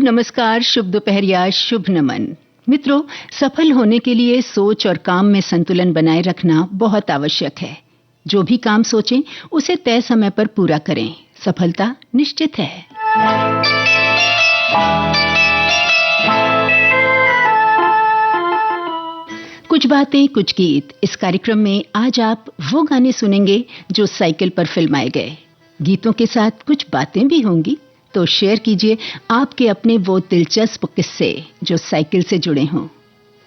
नमस्कार, शुभ दोपहर या शुभ नमन। मित्रों, सफल होने के लिए सोच और काम में संतुलन बनाए रखना बहुत आवश्यक है। जो भी काम सोचें, उसे तय समय पर पूरा करें। सफलता निश्चित है। कुछ बातें, कुछ गीत। इस कार्यक्रम में आज आप वो गाने सुनेंगे जो साइकिल पर फिल्माए गए। गीतों के साथ कुछ बातें भी होंगी, तो शेयर कीजिए आपके अपने वो दिलचस्प किस्से जो साइकिल से जुड़े हों।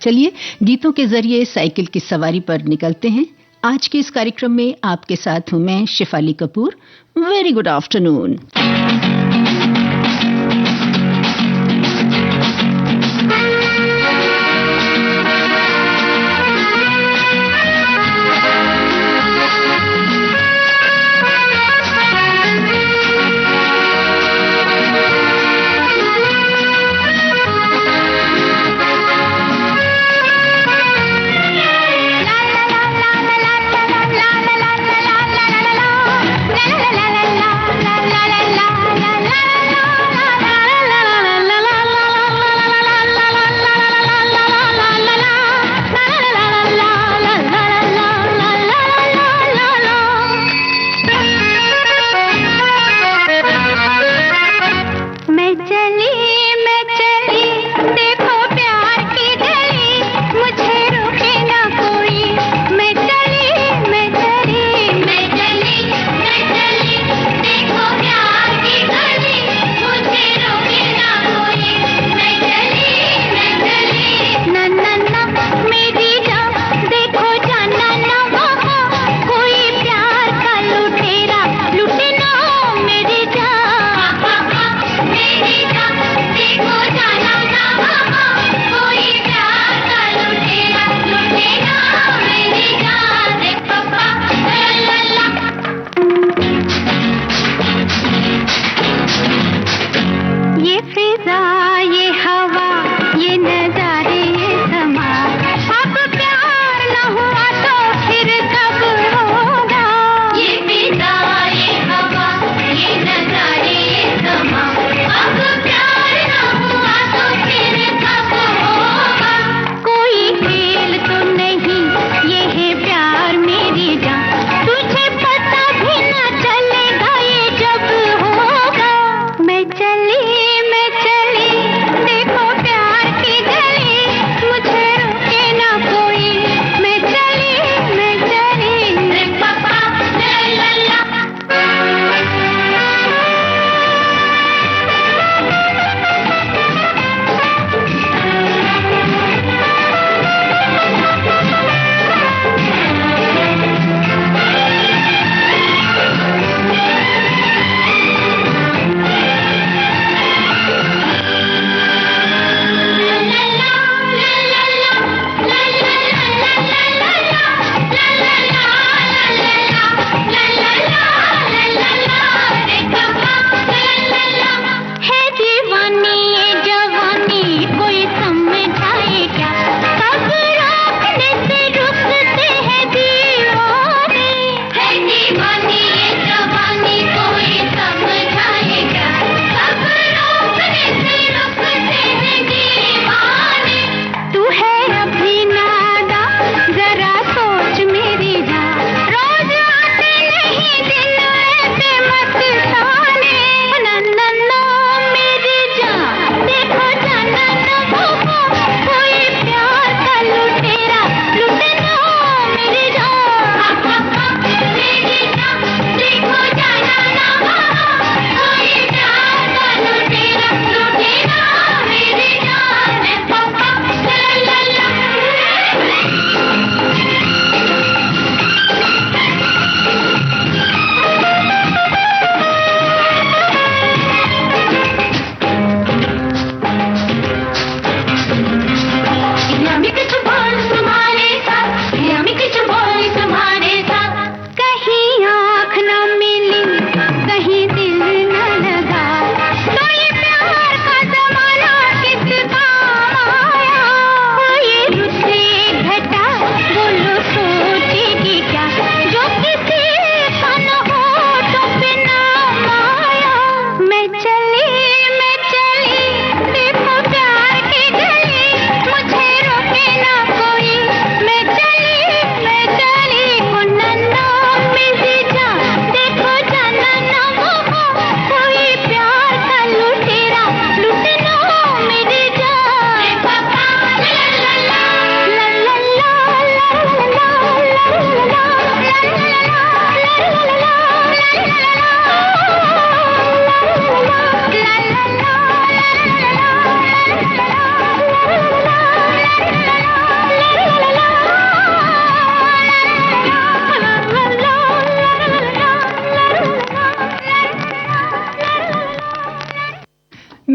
चलिए, गीतों के जरिए साइकिल की सवारी पर निकलते हैं। आज के इस कार्यक्रम में आपके साथ हूं मैं, Shifali Kapoor. Very good afternoon. मैं चली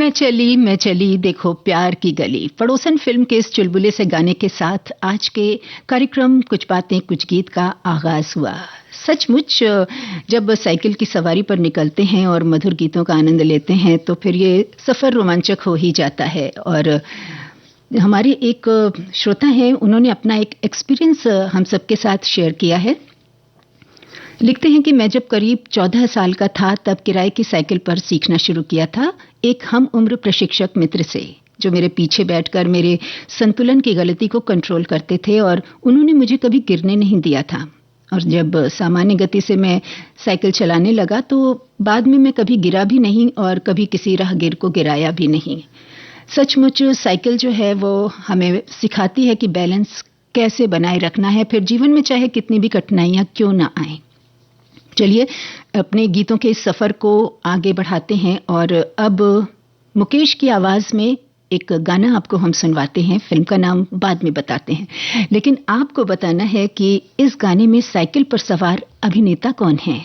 मैं चली देखो प्यार की गली। पड़ोसन फिल्म के इस चुलबुले से गाने के साथ आज के कार्यक्रम कुछ बातें कुछ गीत का आगाज हुआ। सचमुच जब साइकिल की सवारी पर निकलते हैं और मधुर गीतों का आनंद लेते हैं तो फिर ये सफर रोमांचक हो ही जाता है। और हमारे एक श्रोता हैं, उन्होंने अपना एक एक्सपीरियंस हम सबके साथ शेयर किया है। लिखते हैं कि मैं जब करीब 14 साल का था तब किराए की साइकिल पर सीखना शुरू किया था एक हम उम्र प्रशिक्षक मित्र से, जो मेरे पीछे बैठकर मेरे संतुलन की गलती को कंट्रोल करते थे और उन्होंने मुझे कभी गिरने नहीं दिया था। और जब सामान्य गति से मैं साइकिल चलाने लगा तो बाद में मैं कभी गिरा भी नहीं और कभी किसी राहगीर को गिराया भी नहीं। सचमुच साइकिल जो है वो हमें सिखाती है कि बैलेंस कैसे बनाए रखना है, फिर जीवन में चाहे कितनी भी कठिनाइयां क्यों ना आए। चलिए अपने गीतों के इस सफर को आगे बढ़ाते हैं और अब मुकेश की आवाज में एक गाना आपको हम सुनवाते हैं। फिल्म का नाम बाद में बताते हैं, लेकिन आपको बताना है कि इस गाने में साइकिल पर सवार अभिनेता कौन है।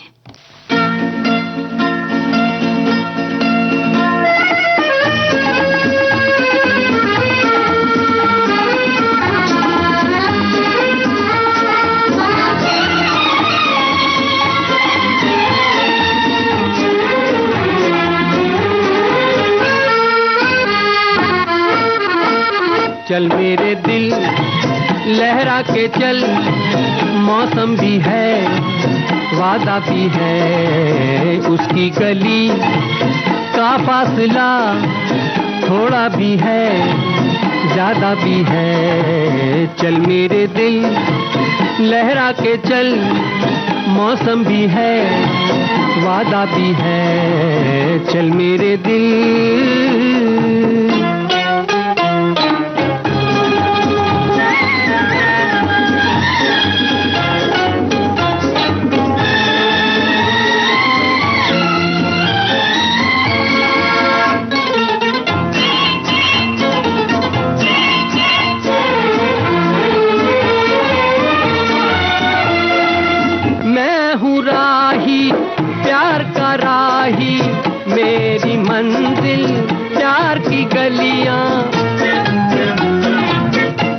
चल मेरे दिल लहरा के चल, मौसम भी है वादा भी है, उसकी गली का फासला थोड़ा भी है ज्यादा भी है। चल मेरे दिल लहरा के चल, मौसम भी है वादा भी है। चल मेरे दिल मेरी मंजिल प्यार की गलियां,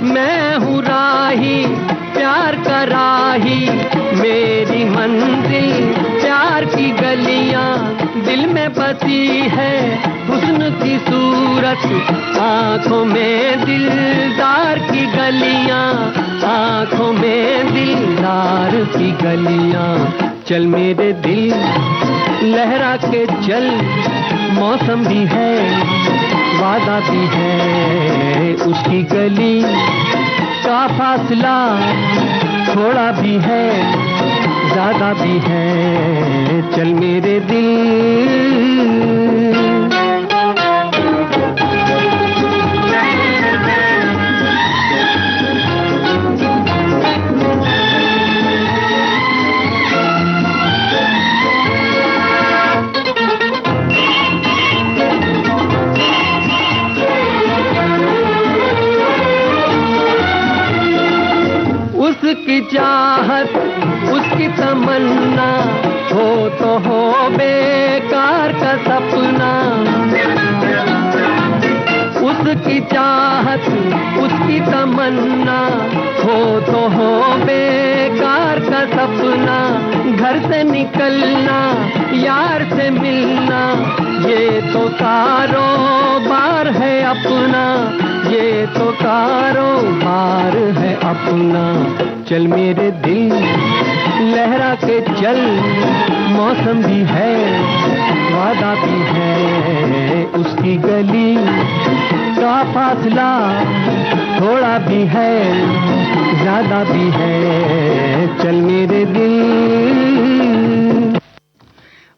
मैं हूँ राही प्यार का राही, मेरी मंजिल प्यार की गलियां। दिल में बसी है हुस्न की सूरत, आंखों में दिलदार की गलियां, आंखों में दिलदार की गलियां। चल मेरे दिल लहरा के चल, मौसम भी है वादा भी है, उसकी गली का फासला थोड़ा भी है ज्यादा भी है। चल मेरे दिल उसकी चाहत उसकी तमन्ना हो तो हो बेकार का सपना। उसकी चाहत उसकी तमन्ना हो तो हो बेकार का सपना। घर से निकलना यार से मिलना, ये तो कारोबार है अपना, ये तो कारोबार है अपना। चल मेरे दिल लहरा के चल, मौसम भी है वादा भी है, उसकी गली का फासला थोड़ा भी है ज्यादा भी है। चल मेरे दिल,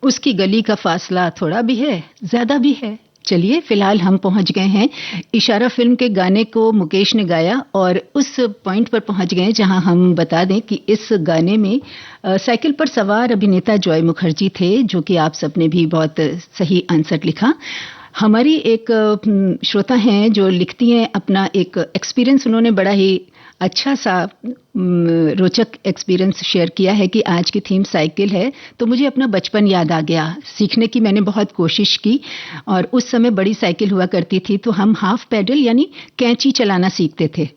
उसकी गली का फासला थोड़ा भी है ज्यादा भी है। चलिए फिलहाल हम पहुंच गए हैं इशारा फिल्म के गाने को मुकेश ने गाया और उस पॉइंट पर पहुंच गए जहां हम बता दें कि इस गाने में साइकिल पर सवार अभिनेता जॉय मुखर्जी थे, जो कि आप सबने भी बहुत सही आंसर लिखा। हमारी एक श्रोता हैं जो लिखती हैं अपना एक एक्सपीरियंस, उन्होंने बड़ा ही अच्छा सा रोचक एक्सपीरियंस शेयर किया है कि आज की थीम साइकिल है, तो मुझे अपना बचपन याद आ गया। सीखने की मैंने बहुत कोशिश की और उस समय बड़ी साइकिल हुआ करती थी, तो हम हाफ पैडल यानी कैंची चलाना सीखते थे।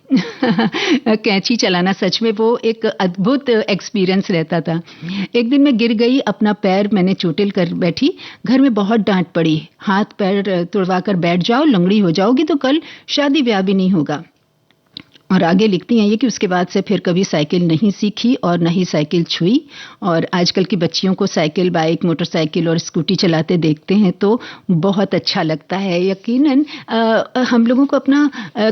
कैंची चलाना सच में वो एक अद्भुत एक्सपीरियंस रहता था। एक दिन मैं गिर गई, अपना पैर मैंने चोटिल कर बैठी, घर में बहुत डांट पड़ी, हाथ पैर तुड़वा कर बैठ जाओ, लंगड़ी हो जाओगी तो कल शादी ब्याह भी नहीं होगा। और आगे लिखती हैं ये कि उसके बाद से फिर कभी साइकिल नहीं सीखी और न ही साइकिल छुई। और आजकल की बच्चियों को साइकिल, बाइक, मोटरसाइकिल और स्कूटी चलाते देखते हैं तो बहुत अच्छा लगता है। यकीनन हम लोगों को अपना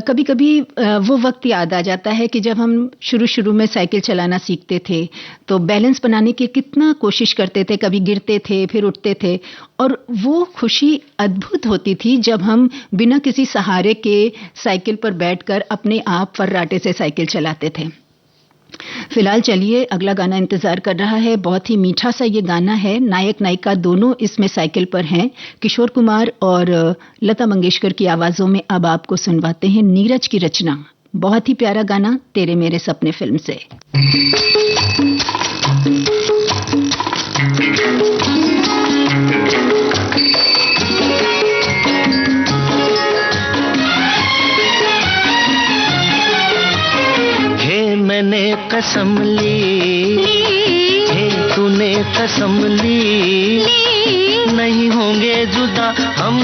कभी-कभी वो वक्त याद आ जाता है कि जब हम शुरू में साइकिल चलाना सीखते थे तो बैलेंस बनाने की कितना कोशिश करते थे, कभी गिरते थे फिर उठते थे, और वो खुशी अद्भुत होती थी जब हम बिना किसी सहारे के साइकिल पर बैठकर अपने आप फर्राटे से साइकिल चलाते थे। फिलहाल चलिए अगला गाना इंतजार कर रहा है। बहुत ही मीठा सा ये गाना है। नायक नायिका दोनों इसमें साइकिल पर हैं। किशोर कुमार और लता मंगेशकर की आवाजों में अब आपको सुनवाते हैं नीरज की रचना। बहुत ही प्यारा गाना तेरे मेरे सपने फिल्म से। मैंने कसम ली, हे तूने कसम ली, नहीं होंगे जुदा हम।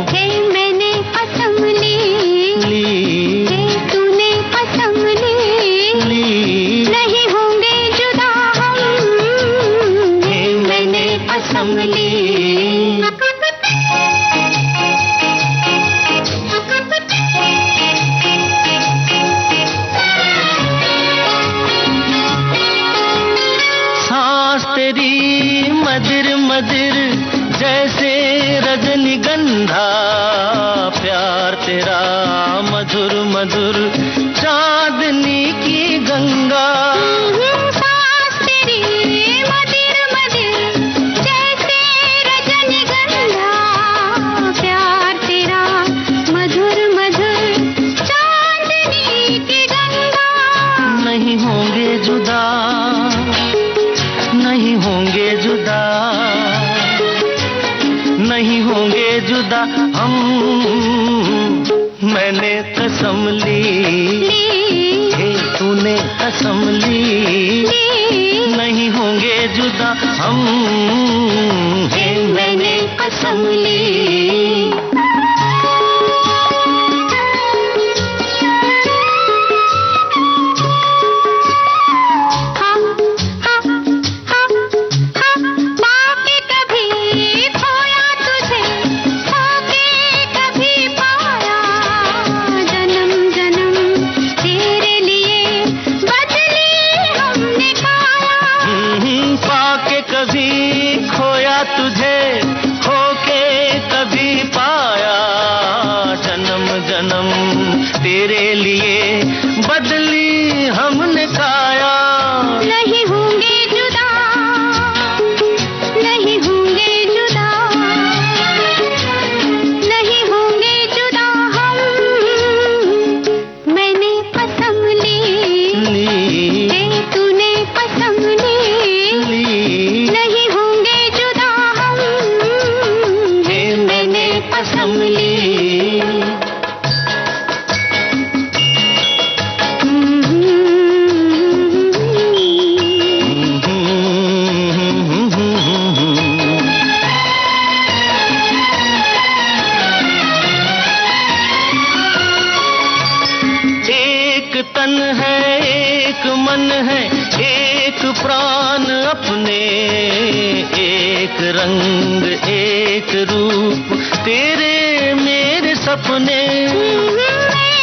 हे मैंने कसम ली, हे तूने कसम ली, नहीं होंगे जुदा हम। हे मैंने कसम ली। मदिर मदिर जैसे रजनीगंधा, प्यार तेरा मधुर मधुर चांदनी की गंगा। सांस तेरी मदिर मदिर जैसे रजनीगंधा, प्यार तेरा मधुर मधुर चांदनी की गंगा। नहीं होंगे जुदा, नहीं होंगे जुदा, नहीं होंगे जुदा हम। मैंने कसम ली, हे तूने कसम ली, नहीं होंगे जुदा हम। हे मैंने कसम ली। तुझे होके कभी पाया, जन्म जन्म तेरे लिए बदली हमने काया। नहीं होंगे जुदा, नहीं होंगे जुदा, नहीं होंगे जुदा हम। मैंने कसम ली, हे तूने कसम ली, नहीं होंगे जुदा हम। हे मैंने कसम ली। एक तन है, एक मन है, एक प्राण अपने, एक रंग एक रूप तेरे मेरे सपने।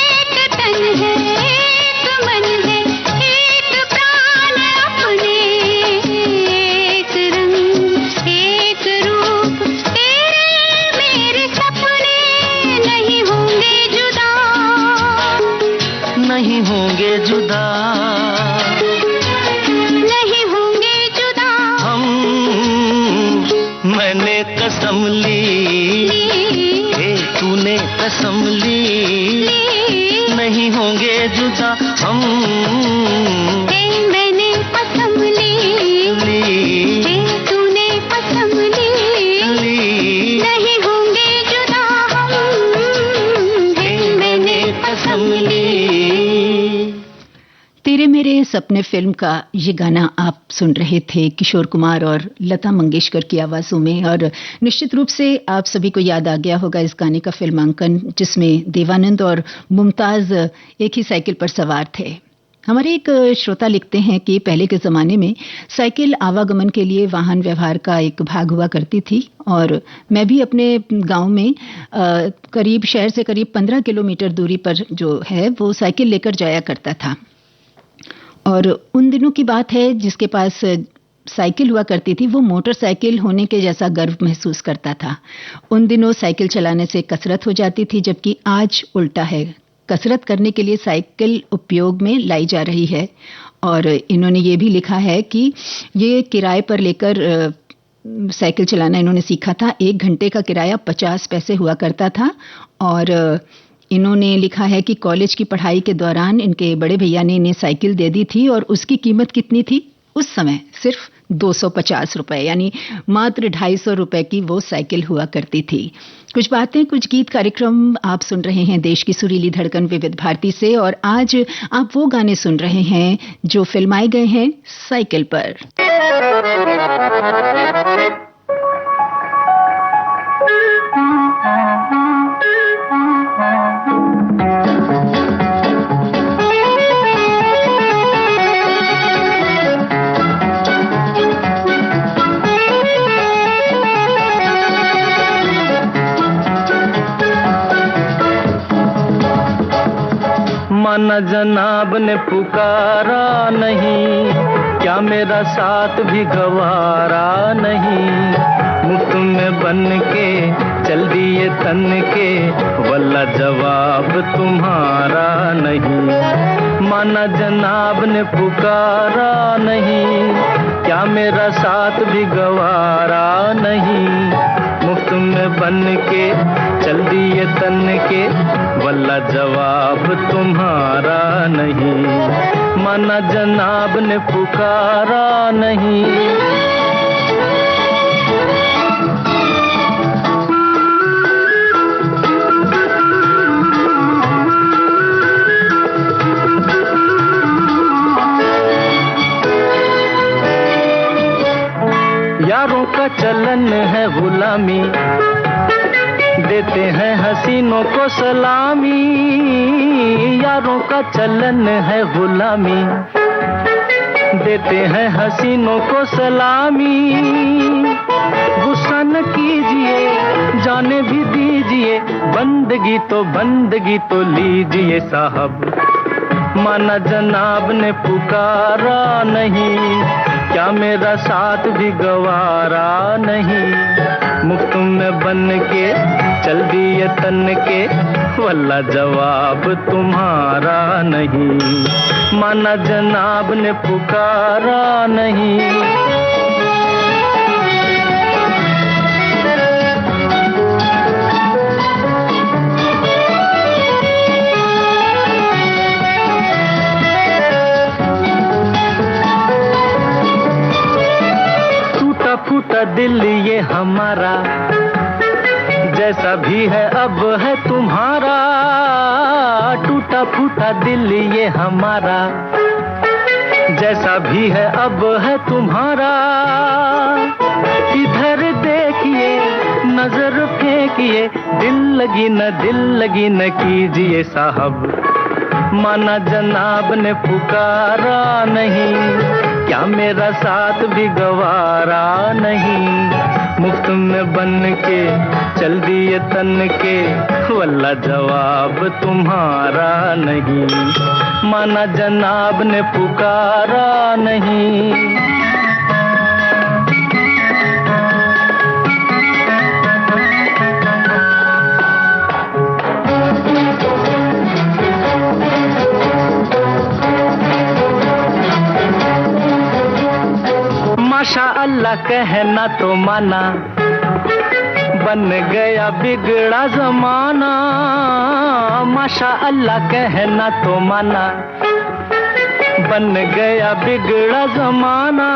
एक तन है, एक मन है, एक प्राण अपने, एक रंग एक रूप तेरे मेरे सपने। नहीं होंगे जुदा, नहीं होंगे जुदा, नहीं होंगे जुदा हम। मैंने कसम ली, हे तूने कसम ली, नहीं होंगे जुदा सपने फिल्म का ये गाना आप सुन रहे थे किशोर कुमार और लता मंगेशकर की आवाज़ों में। और निश्चित रूप से आप सभी को याद आ गया होगा इस गाने का फिल्मांकन, जिसमें देवानंद और मुमताज़ एक ही साइकिल पर सवार थे। हमारे एक श्रोता लिखते हैं कि पहले के ज़माने में साइकिल आवागमन के लिए वाहन व्यवहार का एक भाग हुआ करती थी, और मैं भी अपने गांव में करीब शहर से करीब 15 किलोमीटर दूरी पर जो है वो साइकिल लेकर जाया करता था। और उन दिनों की बात है, जिसके पास साइकिल हुआ करती थी वो मोटरसाइकिल होने के जैसा गर्व महसूस करता था। उन दिनों साइकिल चलाने से कसरत हो जाती थी, जबकि आज उल्टा है, कसरत करने के लिए साइकिल उपयोग में लाई जा रही है। और इन्होंने ये भी लिखा है कि ये किराए पर लेकर साइकिल चलाना इन्होंने सीखा था। 1 घंटे का किराया 50 पैसे हुआ करता था। और इन्होंने लिखा है कि कॉलेज की पढ़ाई के दौरान इनके बड़े भैया ने इन्हें साइकिल दे दी थी, और उसकी कीमत कितनी थी उस समय? सिर्फ 250 रुपए, यानी मात्र 250 रुपए की वो साइकिल हुआ करती थी। कुछ बातें कुछ गीत कार्यक्रम आप सुन रहे हैं देश की सुरीली धड़कन विविध भारती से, और आज आप वो गाने सुन रहे हैं जो फिल्माए गए हैं साइकिल पर। माना जनाब ने पुकारा नहीं, क्या मेरा साथ भी गवारा नहीं। मुफ्त में बन के चल दिए तन के, वल्ला जवाब तुम्हारा नहीं। माना जनाब ने पुकारा नहीं, क्या मेरा साथ भी गवारा नहीं। मुफ्त में बन के चल दिए तन के, वल्ला जवाब तुम्हारा नहीं। माना जनाब ने पुकारा नहीं। यारों का चलन है गुलामी, देते हैं हसीनों को सलामी। यारों का चलन है गुलामी, देते हैं हसीनों को सलामी। गुस्सा न कीजिए, जाने भी दीजिए, बंदगी तो लीजिए साहब। माना जनाब ने पुकारा नहीं, क्या मेरा साथ भी गवारा नहीं। मुफ्त में बन के चल दिए तन के, वल्ला जवाब तुम्हारा नहीं। माना जनाब ने पुकारा नहीं। टूटा दिल ये हमारा, जैसा भी है अब है तुम्हारा। टूटा फूटा दिल ये हमारा, जैसा भी है अब है तुम्हारा। इधर देखिए, नजर फेंकिए, दिल लगी न कीजिए साहब। माना जनाब ने पुकारा नहीं, क्या मेरा साथ भी गवारा नहीं। मुफ्त में बन के चल दिए तन के, वल्ला जवाब तुम्हारा नहीं। माना जनाब ने पुकारा नहीं। माशा अल्लाह कहना तो माना, बन गया बिगड़ा जमाना। माशा अल्लाह कहना तो माना, बन गया बिगड़ा जमाना।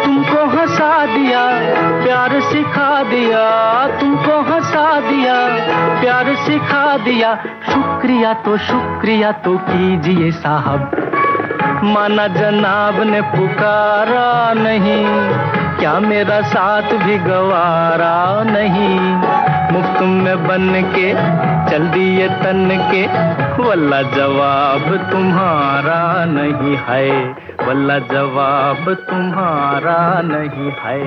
तुमको हंसा दिया, प्यार सिखा दिया, तुमको हंसा दिया, प्यार सिखा दिया। शुक्रिया तो कीजिए साहब। माना जनाब ने पुकारा नहीं, क्या मेरा साथ भी गवारा नहीं। मुफ्त में बन के चल दिए तन के, वल्ला जवाब तुम्हारा नहीं है, वल्ला जवाब तुम्हारा नहीं है।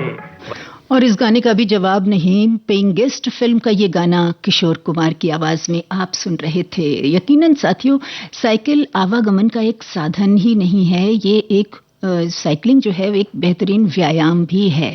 और इस गाने का भी जवाब नहीं। पेइंग गेस्ट फिल्म का ये गाना किशोर कुमार की आवाज में आप सुन रहे थे। यकीनन साथियों, साइकिल आवागमन का एक साधन ही नहीं है, ये एक साइकिलिंग जो है एक बेहतरीन व्यायाम भी है।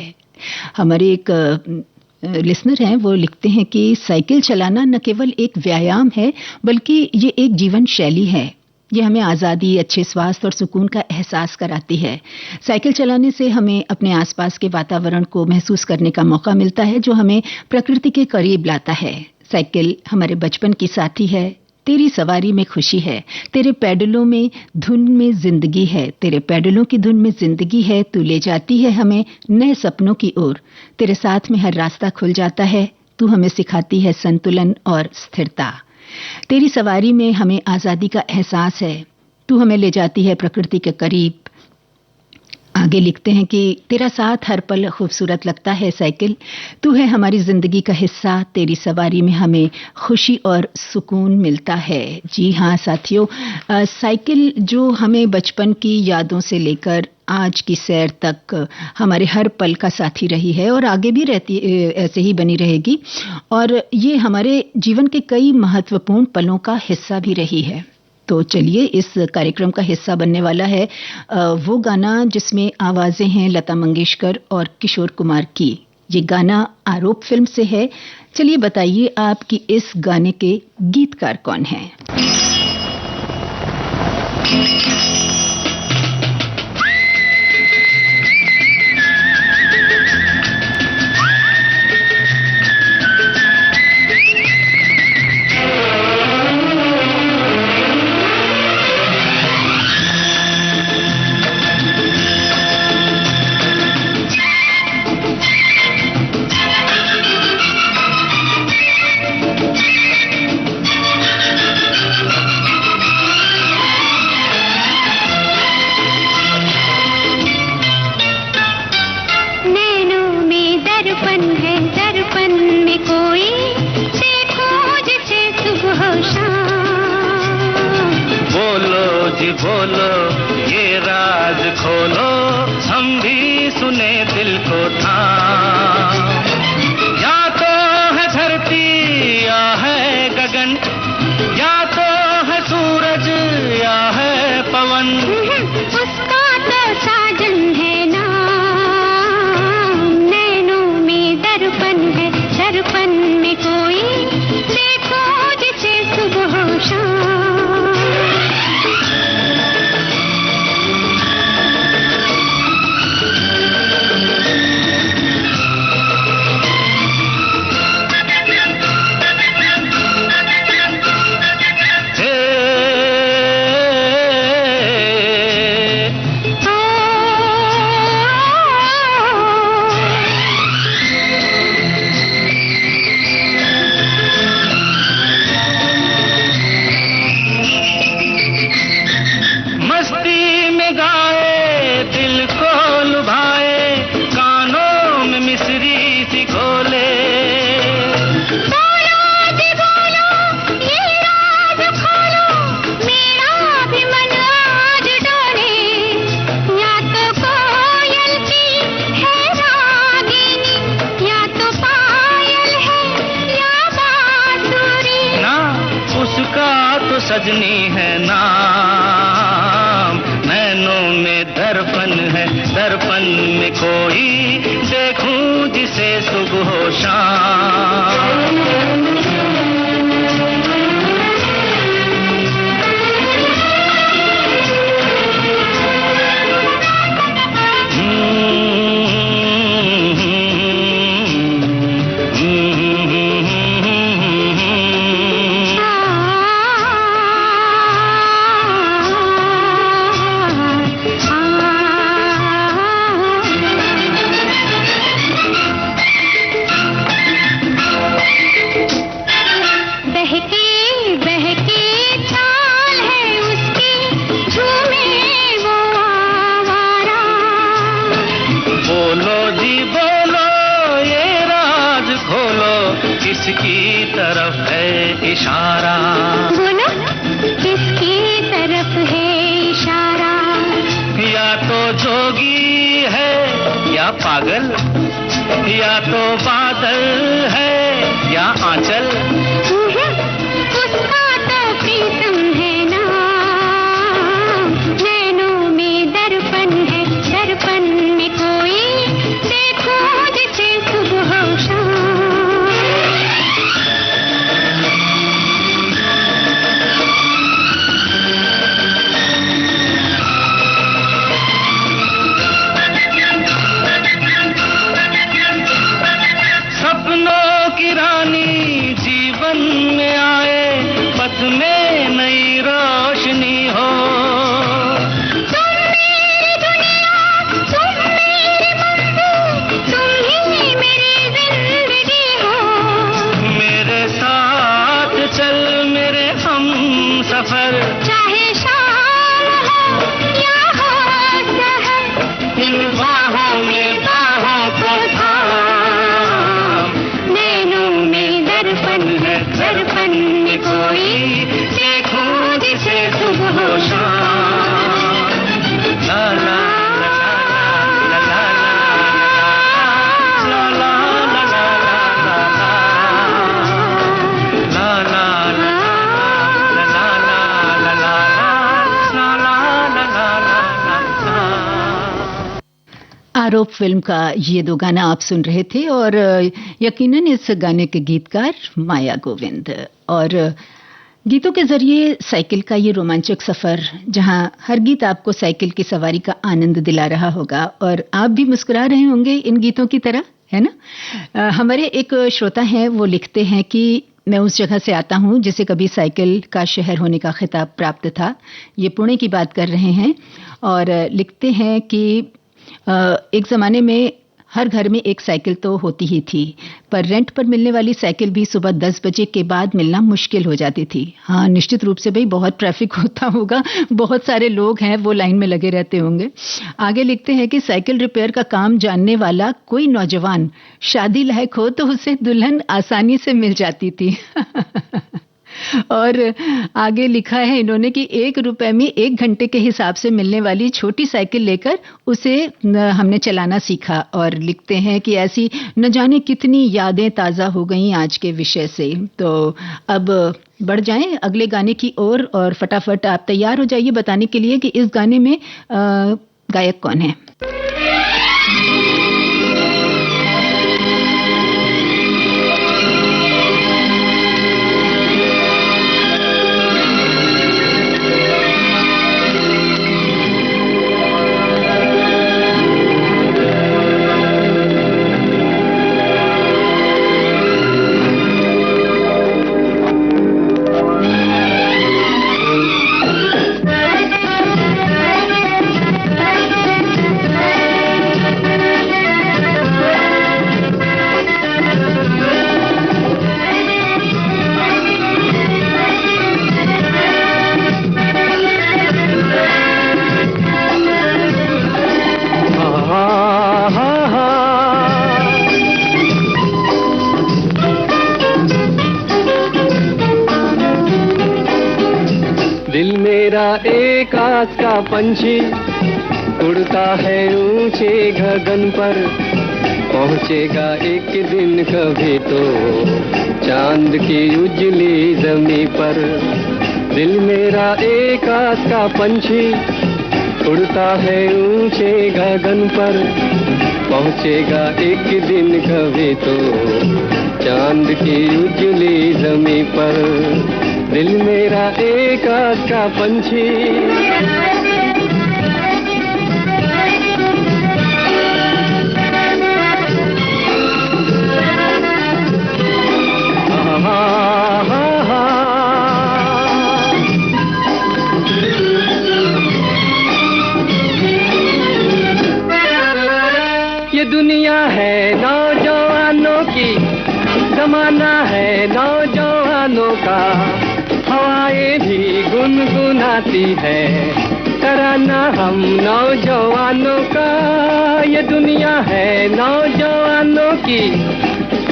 हमारे एक लिसनर हैं, वो लिखते हैं कि साइकिल चलाना न केवल एक व्यायाम है बल्कि ये एक जीवन शैली है। ये हमें आज़ादी, अच्छे स्वास्थ्य और सुकून का एहसास कराती है। साइकिल चलाने से हमें अपने आसपास के वातावरण को महसूस करने का मौका मिलता है, जो हमें प्रकृति के करीब लाता है। साइकिल हमारे बचपन की साथी है। तेरी सवारी में खुशी है, तेरे पैडलों में धुन में जिंदगी है, तेरे पैडलों की धुन में जिंदगी है। तू ले जाती है हमें नए सपनों की ओर, तेरे साथ में हर रास्ता खुल जाता है। तू हमें सिखाती है संतुलन और स्थिरता। तेरी सवारी में हमें आजादी का एहसास है, तू हमें ले जाती है प्रकृति के करीब। आगे लिखते हैं कि तेरा साथ हर पल खूबसूरत लगता है साइकिल, तू है हमारी जिंदगी का हिस्सा, तेरी सवारी में हमें खुशी और सुकून मिलता है। जी हाँ साथियों, साइकिल जो हमें बचपन की यादों से लेकर आज की सैर तक हमारे हर पल का साथी रही है और आगे भी रहती ऐसे ही बनी रहेगी, और ये हमारे जीवन के कई महत्वपूर्ण पलों का हिस्सा भी रही है। तो चलिए, इस कार्यक्रम का हिस्सा बनने वाला है वो गाना जिसमें आवाजें हैं लता मंगेशकर और किशोर कुमार की। ये गाना आरोप फिल्म से है। चलिए बताइए आपकी इस गाने के गीतकार कौन हैं? बोलो ये राज खोलो, हम भी सुने दिल को थाम। या तो है धरती या है गगन, या तो है सूरज या है पवन, उसका तो साजन है नाम। नैनों में दर्पण है, दर्पण में कोई देखो जिसे सुबह शाम। सजनी है नाम। नैनों में दर्पण है, दर्पण में कोई देखूं जिसे सुबह शाम। तरफ है इशारा। बोलो किसकी तरफ है इशारा? या तो जोगी है या पागल, या तो बादल है या आंचल। उसका तो प्रीतम है ना, नैनों में दर्पण है, दर्पण में कोई देखो जिसे सुबह शाम। सपनों की रानी जीवन में आए, पथ में नई रोशनी हो। तुम मेरी दुनिया, तुम मेरी मंजिल, तुम ही मेरी जिंदगी हो। मेरे साथ चल मेरे हम सफर, चाहे शाम हो या हो सहर, इन बाहों में बाहों को थाम। नैनों में दर्पण है, दर्पण में कोई देखो जिसे सुबह शाम। ला ला ला ला ला ला ला ला ला ला ला ला आरोप फिल्म का ये दो गाना आप सुन रहे थे और यकीनन इस गाने के गीतकार माया गोविंद। और गीतों के जरिए साइकिल का ये रोमांचक सफर, जहां हर गीत आपको साइकिल की सवारी का आनंद दिला रहा होगा और आप भी मुस्कुरा रहे होंगे इन गीतों की तरह, है ना। हमारे एक श्रोता हैं, वो लिखते हैं कि मैं उस जगह से आता हूं जिसे कभी साइकिल का शहर होने का खिताब प्राप्त था। ये पुणे की बात कर रहे हैं और लिखते हैं कि एक ज़माने में हर घर में एक साइकिल तो होती ही थी, पर रेंट पर मिलने वाली साइकिल भी सुबह 10 बजे के बाद मिलना मुश्किल हो जाती थी। हाँ, निश्चित रूप से भाई बहुत ट्रैफिक होता होगा, बहुत सारे लोग हैं वो लाइन में लगे रहते होंगे। आगे लिखते हैं कि साइकिल रिपेयर का काम जानने वाला कोई नौजवान शादी लायक हो तो उसे दुल्हन आसानी से मिल जाती थी। और आगे लिखा है इन्होंने कि 1 रुपए में 1 घंटे के हिसाब से मिलने वाली छोटी साइकिल लेकर उसे हमने चलाना सीखा। और लिखते हैं कि ऐसी न जाने कितनी यादें ताज़ा हो गईं आज के विषय से। तो अब बढ़ जाएं अगले गाने की ओर और फटाफट आप तैयार हो जाइए बताने के लिए कि इस गाने में गायक कौन है। एक आस का पंछी उड़ता है ऊंचे गगन पर, पहुंचेगा एक दिन कभी तो चांद की उजली जमी पर। दिल मेरा एक आस का पंछी उड़ता है ऊंचे गगन पर, पहुंचेगा एक दिन कभी तो चांद की उजली जमी पर। दिल मेरा एक आस का पंछी। ये दुनिया है नौजवानों की, जमाना है नौजवानों का। हवाएं भी गुनगुनाती है तराना हम नौजवानों का। ये दुनिया है नौजवानों की,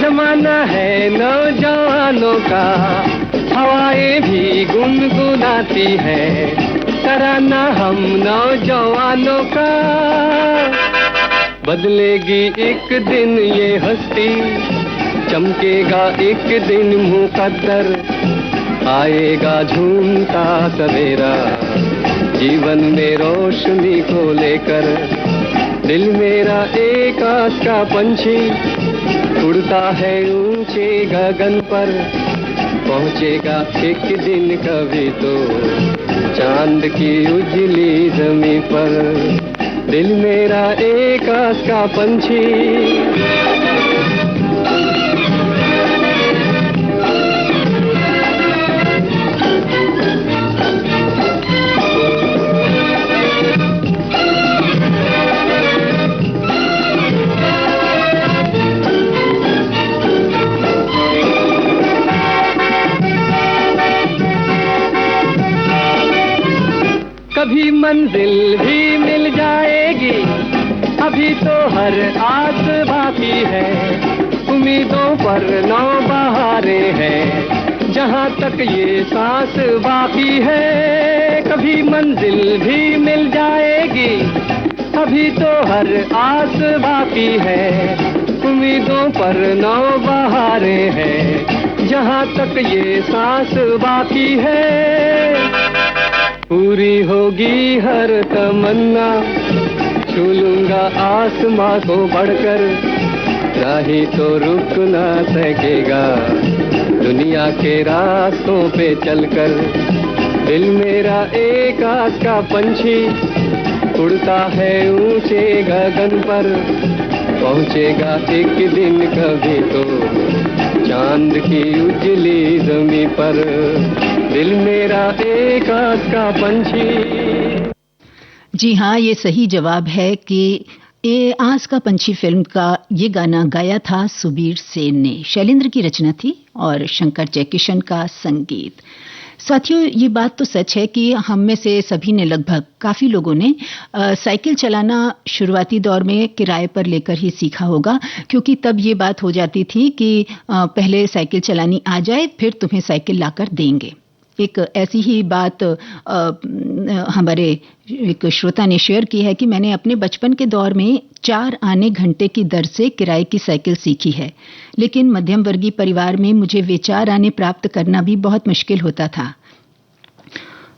जमाना है नौजवानों का, हवाएं भी गुनगुनाती है, तराना हम नौजवानों का। बदलेगी एक दिन ये हस्ती, चमकेगा एक दिन मुकद्दर, आएगा झूमता सवेरा जीवन में रोशनी को लेकर। दिल मेरा एक आस का पंछी उड़ता है ऊंचे गगन पर, पहुंचेगा एक दिन कभी तो चांद की उजली जमीन पर। दिल मेरा एक आस का पंछी। कभी मंजिल भी मिल जाएगी, अभी तो हर आस बाकी है, उम्मीदों पर नौ बहारें हैं, जहाँ तक ये सांस बाकी है। कभी मंजिल भी मिल जाएगी, अभी तो हर आस बाकी है, उम्मीदों पर नौ बहारें हैं, जहाँ तक ये सांस बाकी है। पूरी होगी हर तमन्ना, छू लूंगा आसमां को बढ़कर, राही तो रुक ना सकेगा दुनिया के रास्तों पे चलकर। दिल मेरा एक आस का पंछी उड़ता है ऊंचे गगन पर, पहुंचेगा एक दिन कभी तो चांद की उजली जमीन पर। दिल मेरा एक आस का पंछी। जी हाँ, ये सही जवाब है कि ये आस का पंछी फिल्म का ये गाना गाया था सुबीर सेन ने। शैलेंद्र की रचना थी और शंकर जयकिशन का संगीत। साथियों, ये बात तो सच है कि हम में से सभी ने, लगभग काफ़ी लोगों ने साइकिल चलाना शुरुआती दौर में किराए पर लेकर ही सीखा होगा, क्योंकि तब ये बात हो जाती थी कि पहले साइकिल चलानी आ जाए फिर तुम्हें साइकिल लाकर देंगे। एक ऐसी ही बात हमारे एक श्रोता ने शेयर की है कि मैंने अपने बचपन के दौर में 4 आने घंटे की दर से किराए की साइकिल सीखी है, लेकिन मध्यम वर्गीय परिवार में मुझे वे 4 आने प्राप्त करना भी बहुत मुश्किल होता था।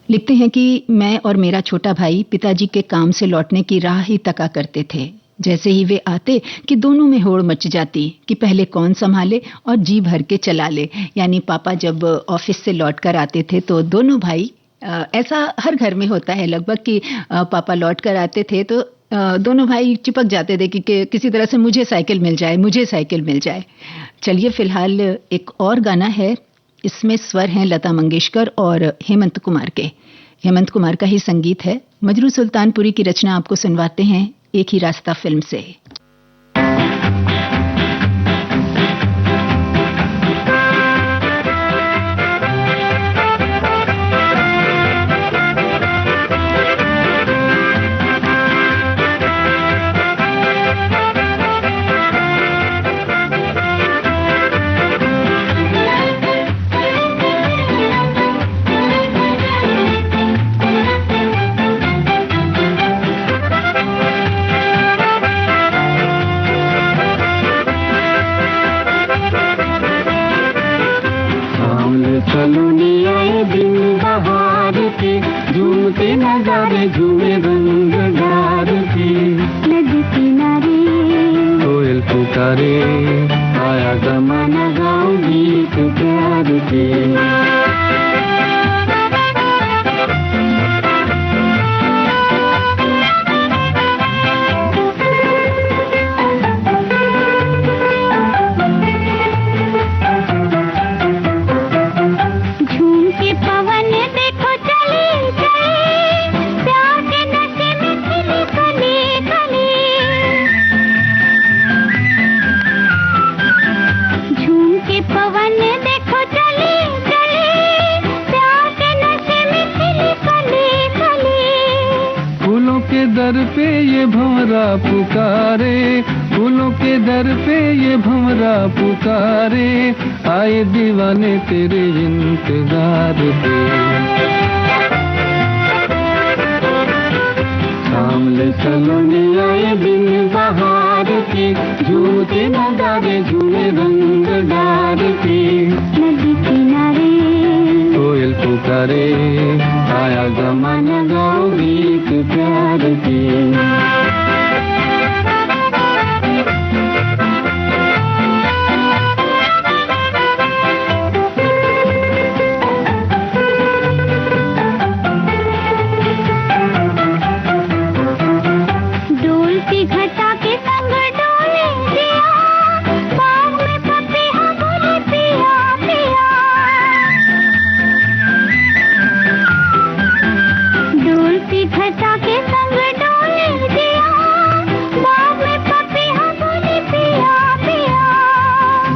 लिखते हैं कि मैं और मेरा छोटा भाई पिताजी के काम से लौटने की राह ही तका करते थे। जैसे ही वे आते कि दोनों में होड़ मच जाती कि पहले कौन संभाले और जी भर के चला ले। यानी पापा जब ऑफिस से लौटकर आते थे तो दोनों भाई, ऐसा हर घर में होता है लगभग कि पापा लौट कर आते थे तो दोनों भाई चिपक जाते थे कि किसी तरह से मुझे साइकिल मिल जाए, मुझे साइकिल मिल जाए। चलिए फिलहाल एक और गाना है, इसमें स्वर हैं लता मंगेशकर और हेमंत कुमार के। हेमंत कुमार का ही संगीत है। मजरू सुल्तानपुरी की रचना आपको सुनवाते हैं एक ही रास्ता फिल्म से। नजारे झूमे रंगदार की, नदी किनारे कोयल पुकारे, आया जमाना गाओ गीत प्यार के। दर पे ये भंवरा पुकारे, फूलों के दर पे ये भंवरा पुकारे, आए दीवाने तेरे इंतजार पे। सामने सलोनी आए बिन बहार के, झूमते नगारे झूमे रंग डार के। नदी किनारे कोयल पुकारे, आया जमाना गाओ गीत प्यार के।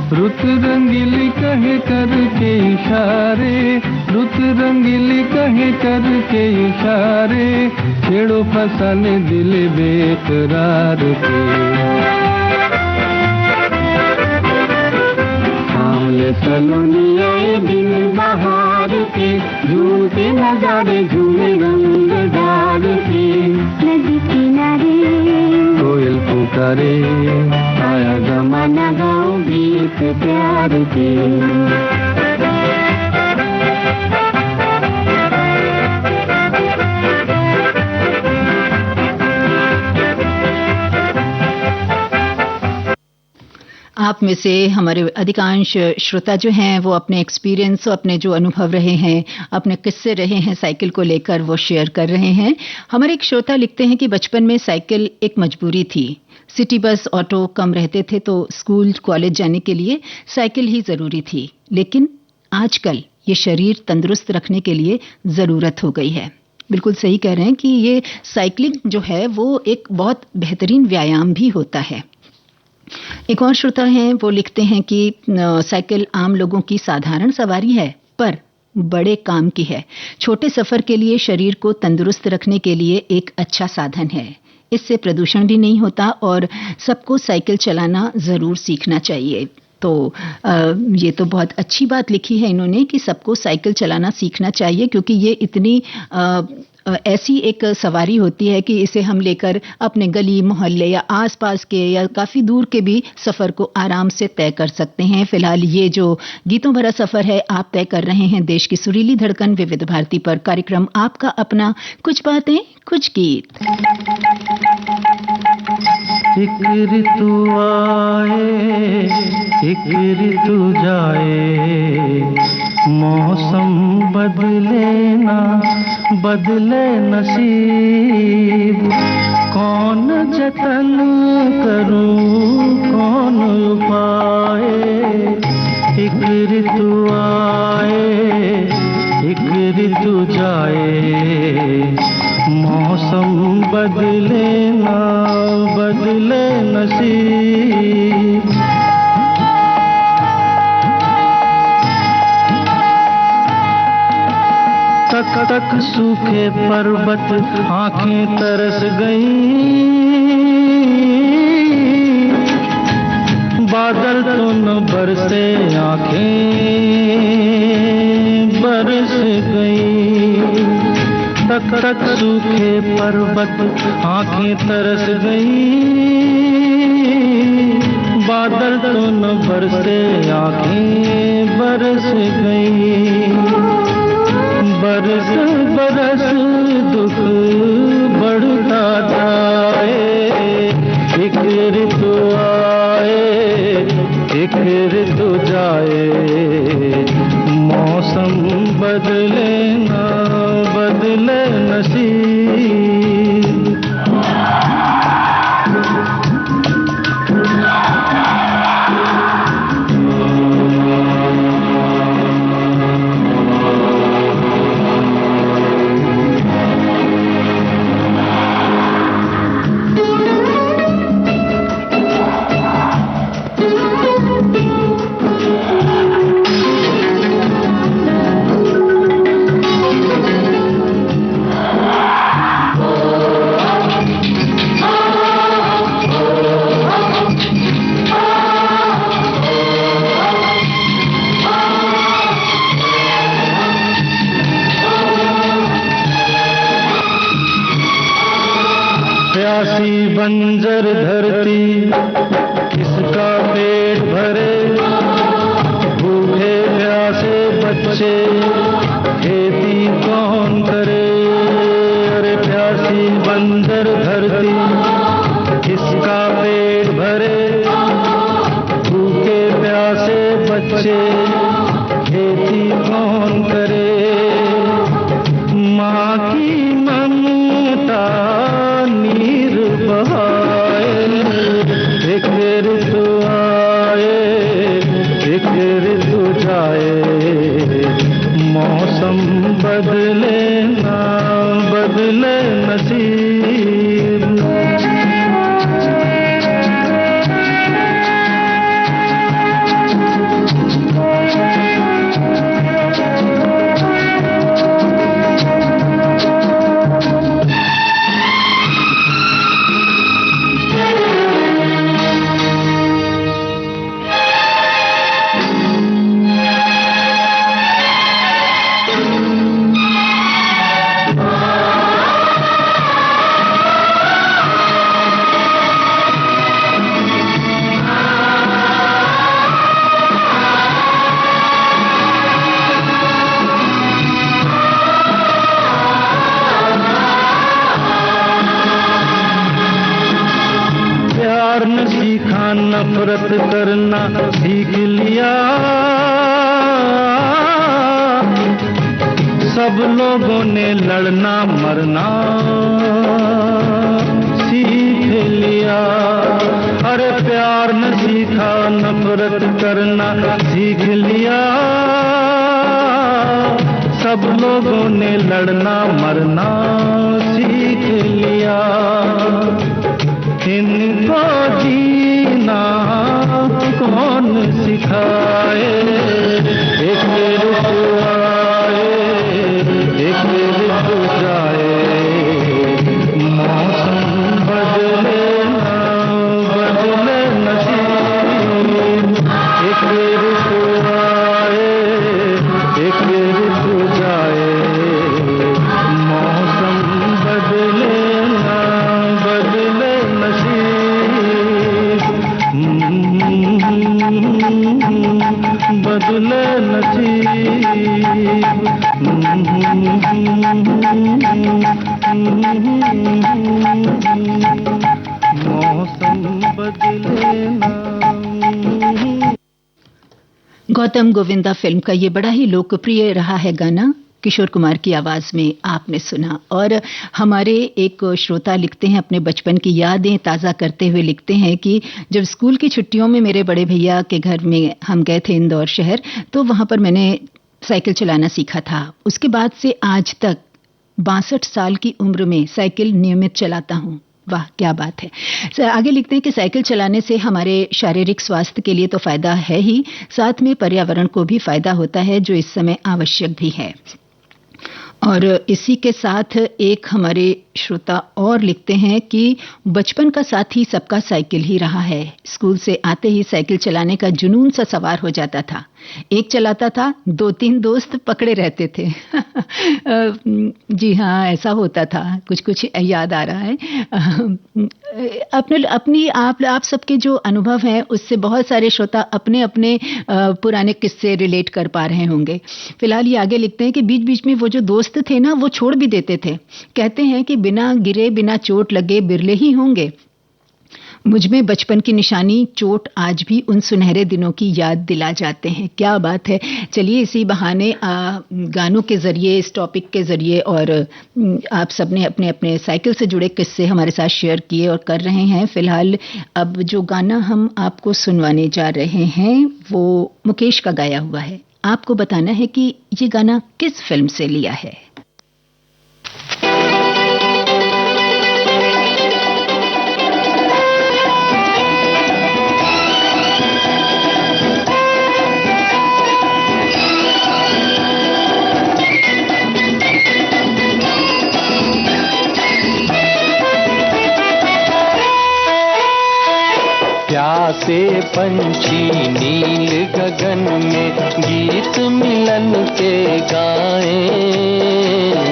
रुत रंगीली कहे करके इशारे, रुत रंगीली कहे करके इशारे, छेड़ो फसाने दिल बेकरार के। सामने सलोनी आए दिन बहार के, झूमते नजारे झूमे रंग डार के। नदी किनारे कोयल पुकारे, आया जमाना गाओ गीत प्यार के। आप में से हमारे अधिकांश श्रोता जो हैं वो अपने एक्सपीरियंस, अपने जो अनुभव रहे हैं, अपने किस्से रहे हैं साइकिल को लेकर, वो शेयर कर रहे हैं। हमारे एक श्रोता लिखते हैं कि बचपन में साइकिल एक मजबूरी थी। सिटी बस ऑटो कम रहते थे तो स्कूल कॉलेज जाने के लिए साइकिल ही ज़रूरी थी, लेकिन आजकल ये शरीर तंदुरुस्त रखने के लिए ज़रूरत हो गई है। बिल्कुल सही कह रहे हैं कि ये साइकिलिंग जो है वो एक बहुत बेहतरीन व्यायाम भी होता है। एक और श्रोता हैं, वो लिखते हैं कि साइकिल आम लोगों की साधारण सवारी है पर बड़े काम की है। छोटे सफर के लिए शरीर को तंदुरुस्त रखने के लिए एक अच्छा साधन है। इससे प्रदूषण भी नहीं होता और सबको साइकिल चलाना ज़रूर सीखना चाहिए। तो ये तो बहुत अच्छी बात लिखी है इन्होंने कि सबको साइकिल चलाना सीखना चाहिए, क्योंकि ये इतनी ऐसी एक सवारी होती है कि इसे हम लेकर अपने गली मोहल्ले या आसपास के या काफ़ी दूर के भी सफ़र को आराम से तय कर सकते हैं। फिलहाल ये जो गीतों भरा सफ़र है आप तय कर रहे हैं देश की सुरीली धड़कन विविध भारती पर। कार्यक्रम आपका अपना, कुछ बातें कुछ गीत। एक ऋतु आए एक ऋतु जाए, मौसम बदले ना बदले नसीब। कौन जतन करूं कौन उपाय, एक ऋतु आए एक ऋतु जाए, मौसम बदले ना बदले नसीब। तक तक सूखे पर्वत आंखें तरस गईं, बादल तो न बरसे आंखें बरस गईं। तक तक सूखे पर्वत आंखें तरस गईं, बादल तो न बरसे आंखें बरस गईं। बरस बरस दुख बढ़ता जाए, एक ऋतु आए एक ऋतु जाए, मौसम बदले ना बदले नसीब। बंजर धरती किसका पेट भरे, भूखे प्यासे बच्चे खेती कौन करे। अरे प्यासी बंजर धरती किसका पेट भरे, भूखे प्यासे बच्चे खेती कौन करे। माँ की ममता नीर बहाए, एक ऋतु आए एक ऋतु जाए, मौसम बदले ना बदले नसीब। नफरत करना सीख लिया, सब लोगों ने लड़ना मरना सीख लिया। अरे प्यार न सीखा नफरत करना सीख लिया, सब लोगों ने लड़ना मरना सीख लिया। इनको जीना कौन सिखाए, एक ऋतु आए एक ऋतु जाए, मौसम बदले ना बदले नसीब। एक ऋतु आए एक ऋतु जाए, मौसम बदले ना बदले नसीब। बदले नसीब। मौसम बदले ना। गौतम गोविंदा फिल्म का ये बड़ा ही लोकप्रिय रहा है गाना, किशोर कुमार की आवाज में आपने सुना। और हमारे एक श्रोता लिखते हैं, अपने बचपन की यादें ताज़ा करते हुए लिखते हैं कि जब स्कूल की छुट्टियों में मेरे बड़े भैया के घर में हम गए थे इंदौर शहर, तो वहां पर मैंने साइकिल चलाना सीखा था। उसके बाद से आज तक 62 साल की उम्र में साइकिल नियमित चलाता हूं। वाह क्या बात है। आगे लिखते हैं कि साइकिल चलाने से हमारे शारीरिक स्वास्थ्य के लिए तो फायदा है ही, साथ में पर्यावरण को भी फायदा होता है, जो इस समय आवश्यक भी है। और इसी के साथ एक हमारे श्रोता और लिखते हैं कि बचपन का साथी सबका साइकिल ही रहा है। स्कूल से आते ही साइकिल चलाने का जुनून सा सवार हो जाता था। एक चलाता था, 2-3 दोस्त पकड़े रहते थे। जी हाँ, ऐसा होता था। कुछ कुछ याद आ रहा है। अपनी आप सबके जो अनुभव हैं उससे बहुत सारे श्रोता अपने अपने पुराने किस्से रिलेट कर पा रहे होंगे। फिलहाल ये आगे लिखते हैं कि बीच बीच में वो जो दोस्त थे ना, वो छोड़ भी देते थे। कहते हैं कि बिना गिरे बिना चोट लगे बिरले ही होंगे। मुझ में बचपन की निशानी चोट आज भी उन सुनहरे दिनों की याद दिला जाते हैं। क्या बात है। चलिए इसी बहाने गानों के जरिए, इस टॉपिक के जरिए, और आप सबने अपने अपने साइकिल से जुड़े किस्से हमारे साथ शेयर किए और कर रहे हैं। फिलहाल अब जो गाना हम आपको सुनवाने जा रहे हैं वो मुकेश का गाया हुआ है। आपको बताना है कि ये गाना किस फिल्म से लिया है। प्यासे पंछी नील गगन में गीत मिलन के गाएं,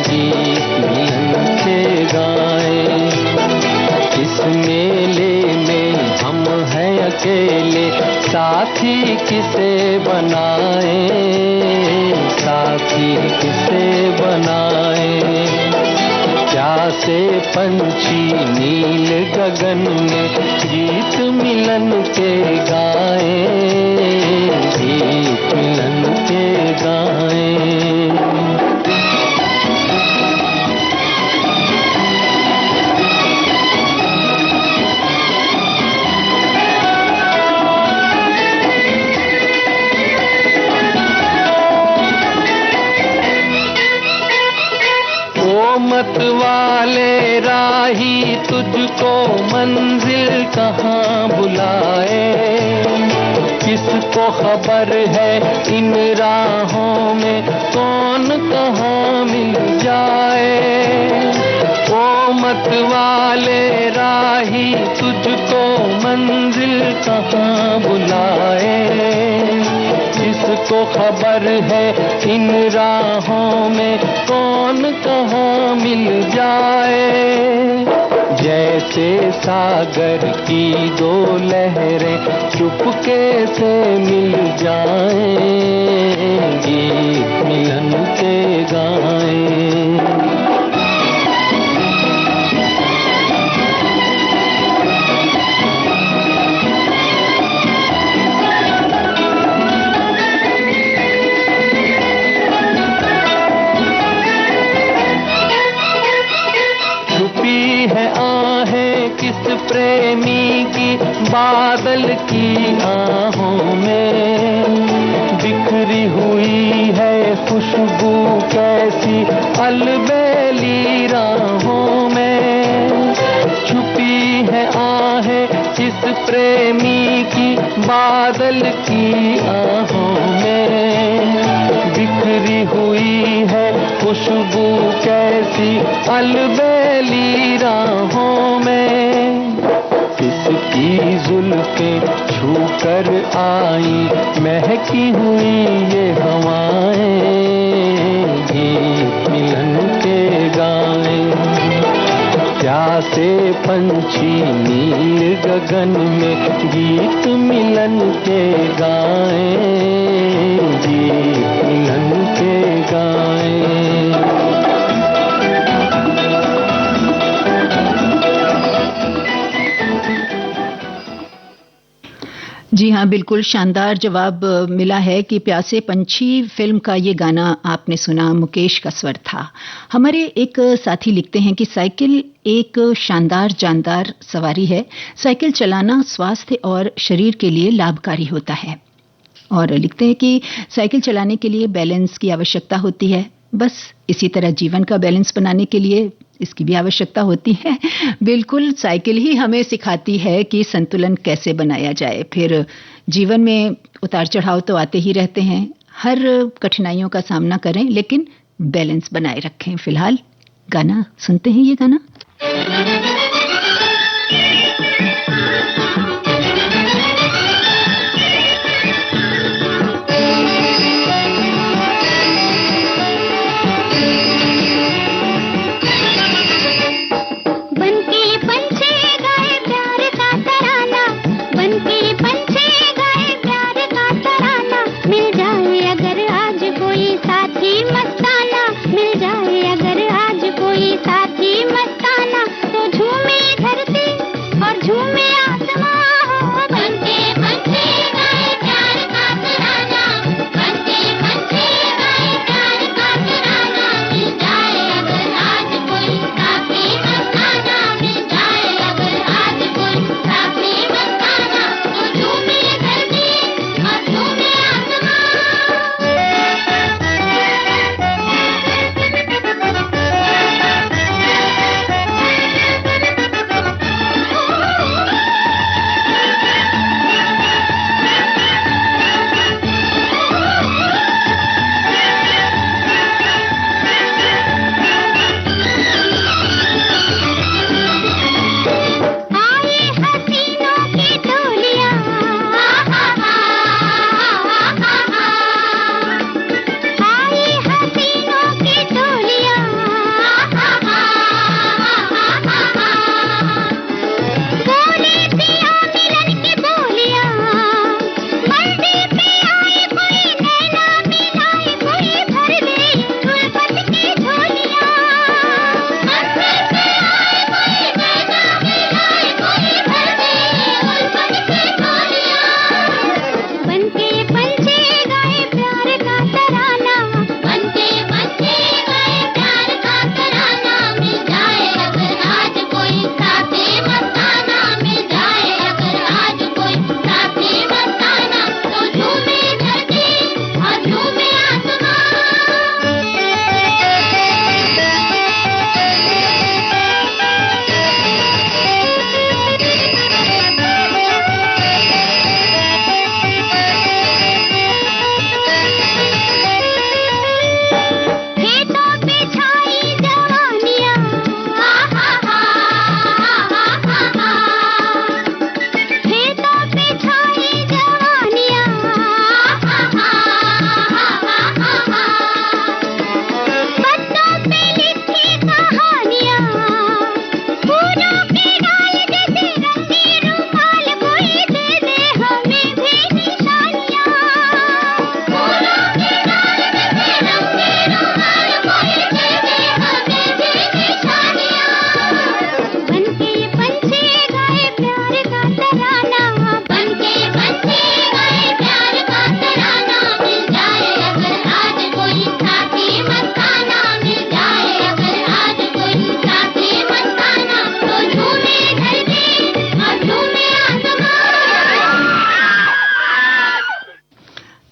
गीत मिलन के गाएं। इसमें अकेले साथी किसे बनाए, साथी किसे बनाए। प्यासे पंछी नील गगन में गीत मिलन के गाए, गीत मिलन के गाए। मत वाले राही तुझको मंजिल कहाँ बुलाए, किसको खबर है इन राहों में कौन कहाँ मिल जाए। ओ मत वाले राही तुझको मंजिल कहाँ बुलाए, किसको खबर है इन राहों में कौन कहाँ मिल जाए। जैसे सागर की दो लहरें चुपके से मिल जाएं, गीत मिलन के गाएं। प्रेमी की बादल की आहों में बिखरी हुई है खुशबू कैसी अलबेली राहों में। छुपी है आहें किस प्रेमी की बादल की आहों में, बिखरी हुई है खुशबू कैसी अलबेली राहों में। किसकी जुल्फें छू कर आई महकी हुई ये हवाएं, गीत मिलन के गाएं। प्यासे पंछी नील गगन में गीत मिलन के गाएं, गीत मिलन के गाएं। जी हाँ, बिल्कुल शानदार जवाब मिला है कि प्यासे पंछी फिल्म का ये गाना आपने सुना, मुकेश का स्वर था। हमारे एक साथी लिखते हैं कि साइकिल एक शानदार जानदार सवारी है, साइकिल चलाना स्वास्थ्य और शरीर के लिए लाभकारी होता है। और लिखते हैं कि साइकिल चलाने के लिए बैलेंस की आवश्यकता होती है, बस इसी तरह जीवन का बैलेंस बनाने के लिए इसकी भी आवश्यकता होती है। बिल्कुल, साइकिल ही हमें सिखाती है कि संतुलन कैसे बनाया जाए। फिर जीवन में उतार चढ़ाव तो आते ही रहते हैं, हर कठिनाइयों का सामना करें लेकिन बैलेंस बनाए रखें। फिलहाल गाना सुनते हैं, ये गाना और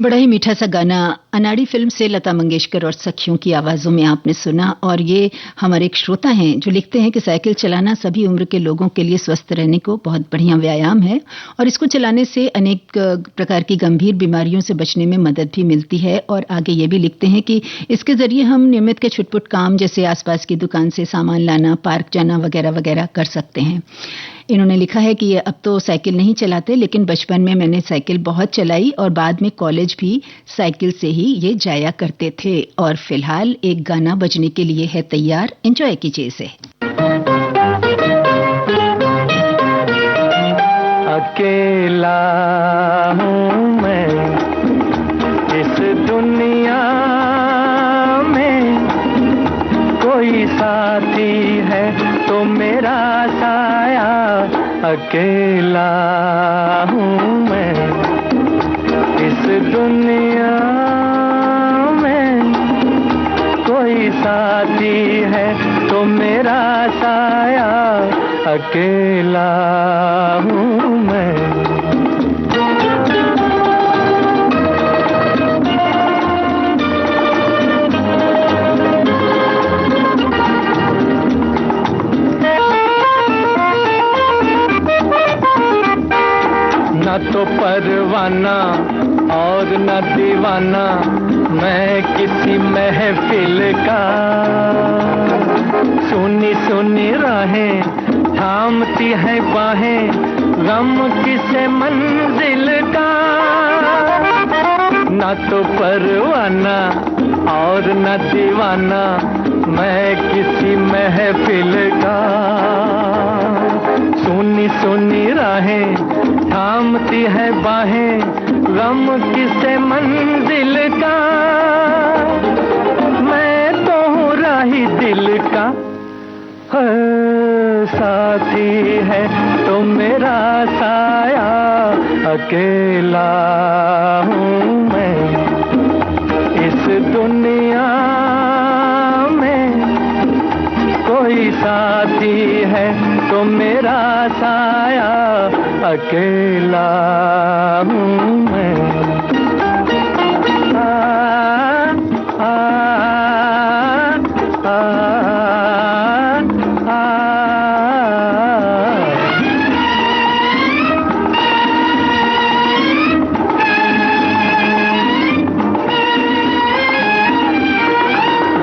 बड़ा ही मीठा सा गाना अनाड़ी फिल्म से लता मंगेशकर और सखियों की आवाज़ों में आपने सुना। और ये हमारे एक श्रोता हैं जो लिखते हैं कि साइकिल चलाना सभी उम्र के लोगों के लिए स्वस्थ रहने को बहुत बढ़िया व्यायाम है और इसको चलाने से अनेक प्रकार की गंभीर बीमारियों से बचने में मदद भी मिलती है। और आगे ये भी लिखते हैं कि इसके ज़रिए हम नियमित के छुटपुट काम जैसे आसपास की दुकान से सामान लाना, पार्क जाना वगैरह वगैरह कर सकते हैं। इन्होंने लिखा है कि अब तो साइकिल नहीं चलाते, लेकिन बचपन में मैंने साइकिल बहुत चलाई और बाद में कॉलेज भी साइकिल से ही ये जाया करते थे। और फिलहाल एक गाना बजने के लिए है तैयार, एंजॉय कीजिए इसे। अकेला हूँ मैं इस दुनिया में, कोई साथी है तो मेरा साया। अकेला हूँ मैं इस दुनिया में, कोई साथी है तो मेरा साया। अकेला हूँ मैं। न तो परवाना और न दीवाना मैं किसी महफिल का, सुनी सुनी राहें थामती है बाहें, गम किसे मंजिल का। न तो परवाना और न दीवाना मैं किसी महफिल का, सुनी सुनी राहें थामती है बाहें, गम किसे मंजिल का। मैं तो हूँ राही दिल का, साथी है तो मेरा साया। अकेला हूँ मैं इस दुनिया में, कोई साथी है तो मेरा साया। अकेला हूँ मैं।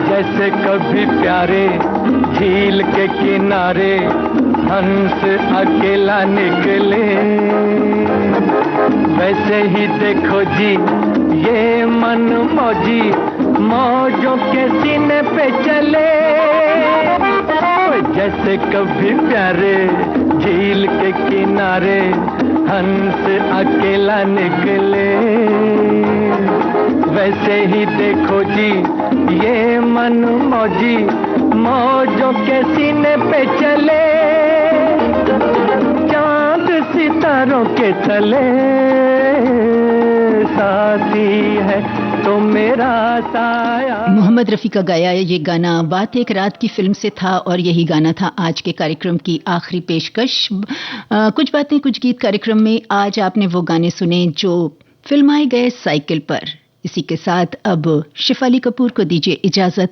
जैसे कभी प्यारे झील के किनारे हंस अकेला निकले, वैसे ही देखो जी ये मन मौजी मौजों के सीने पे चले। जैसे कभी प्यारे झील के किनारे हंस अकेला निकले, वैसे ही देखो जी ये मन मौजी मौजों के सीने पे चले। चांद सितारों के तले साथी है तो मेरा साया। मोहम्मद रफ़ी का गाया ये गाना बात एक रात की फिल्म से था और यही गाना था आज के कार्यक्रम की आखिरी पेशकश। कुछ बातें कुछ गीत कार्यक्रम में आज आपने वो गाने सुने जो फिल्माए गए साइकिल पर। इसी के साथ अब शिफाली कपूर को दीजिए इजाजत।